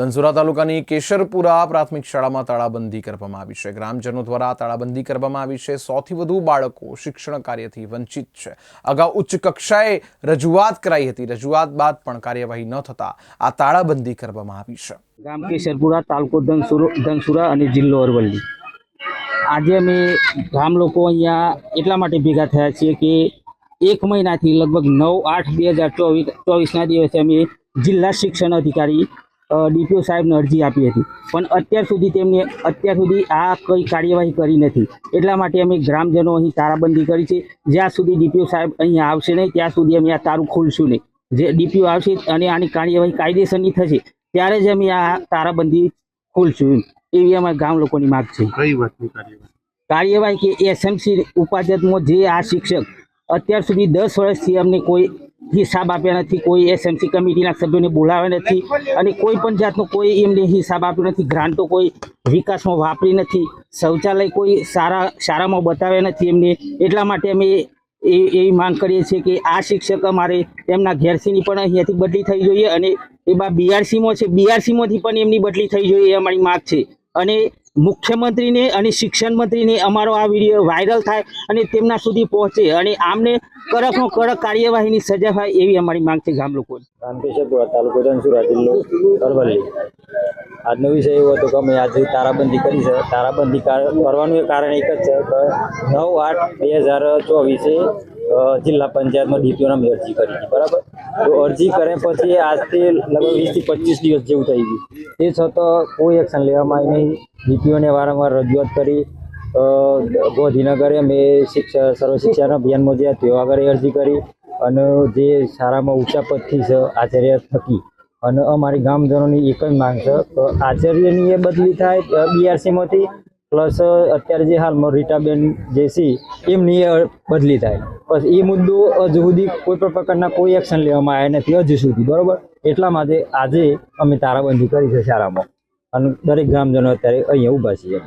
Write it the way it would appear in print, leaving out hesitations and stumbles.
ધનસુરા તાલુકાની કેશરપુરા પ્રાથમિક શાળામાં તાળાબંધી કરવામાં આવી છે। ગ્રામજનો દ્વારા તાળાબંધી કરવામાં આવી છે। 100 થી વધુ બાળકો શિક્ષણ કાર્યથી વંચિત છે। અગાઉ ઉચ્ચ કક્ષાએ રજૂઆત કરાઈ હતી। રજૂઆત બાદ પણ કાર્યવાહી ન થતા આ તાળાબંધી કરવામાં આવી છે। ગામ કેશરપુરા, તાલુકો ધનસુરા અને જિલ્લો અરવલ્લી। આજે અમે ગામ લોકો અહીંયા એટલા માટે ભેગા થયા છીએ કે એક મહિનાથી લગભગ 9/8/2024ના દિવસે અમે જિલ્લા શિક્ષણ અધિકારી ડીપીઓ સાહેબને અરજી આપી હતી, પણ અત્યાર સુધી આ કોઈ કાર્યવાહી કરી નથી। એટલા માટે અમે ગ્રામજનો અહીં તાળાબંધી કરી છે। જ્યાં સુધી ડીપીઓ સાહેબ અહીંયા આવશે નહીં ત્યાં સુધી અમે આ તારું ખોલશું નહીં। જે ડીપીઓ આવશે અને આની કાર્યવાહી કાયદેસરની થશે ત્યારે જ અમે આ તાળાબંધી ખોલશું, એવી અમારા ગામ લોકોની માગ છે। કઈ વાતની કાર્યવાહી કે એસએમસી ઉપાધ્યક્ષમાં જે આ શિક્ષક અત્યાર સુધી 10 વર્ષથી અમને કોઈ હિસાબ આપ્યા નથી, કોઈ એસએમસી કમિટીના સભ્યોને બોલાવ્યા નથી અને કોઈ પણ જાતનો કોઈ એમને હિસાબ આપ્યો નથી। ગ્રાન્ટો કોઈ વિકાસમાં વાપરી નથી, શૌચાલય કોઈ શાળામાં બતાવ્યા નથી એમને। એટલા માટે અમે એવી માંગ કરીએ છીએ કે આ શિક્ષક અમારે એમના ઘેરસીની પણ અહીંયાથી બદલી થઈ જોઈએ અને એ બીઆરસીમાં છે, બીઆરસીમાંથી પણ એમની બદલી થઈ જોઈએ, એ અમારી માંગ છે। અને મુખ્યમંત્રીને અને શિક્ષણ મંત્રીને અમારો આ વિડીયો વાયરલ થાય અને તેમના સુધી પહોંચે અને આમને કડકમાં કડક કાર્યવાહીની સજા થાય એવી અમારી માંગ છે ગામ લોકોની। ગામ કેશરપુરા, તાલુકો ધનસુરા, જિલ્લો અરવલ્લી। આજનો વિષય એવો હતો કે અમે આજે તાળાબંધી કરી છે। તાળાબંધી કરવાનું કારણ એક જ છે કે 9/8/2024 જિલ્લા પંચાયતમાં ડીપીઓને અમે અરજી કરી હતી, બરાબર। તો અરજી કર્યા પછી આજથી લગભગ 20 થી 25 દિવસ જેવું થઈ ગયું, તે છતાં કોઈ એક્શન લેવામાં આવી નહીં। ડીપીઓને વારંવાર રજૂઆત કરી। ગોધીનગરે અમે સર્વ શિક્ષણ અભિયાનમાં જ્યાં તેઓ આગળ અરજી કરી અને જે શાળામાં ઊંચા પદથી છે આચાર્ય થકી, અને અમારી ગામજનોની એક જ માંગ છે કે આચાર્યની એ બદલી થાય બીઆરસીમાંથી, પ્લસ અત્યારે જે હાલમાં રીટાબેન જે છે એમની બદલી થાય। બસ એ મુદ્દો હજુ સુધી કોઈ પણ પ્રકારના કોઈ એક્શન લેવામાં આવ્યા નથી હજુ સુધી, બરાબર। એટલા માટે આજે અમે તાળાબંધી કરી છે શાળામાં અને દરેક ગ્રામજનો અત્યારે અહીંયા ઊભા છીએ।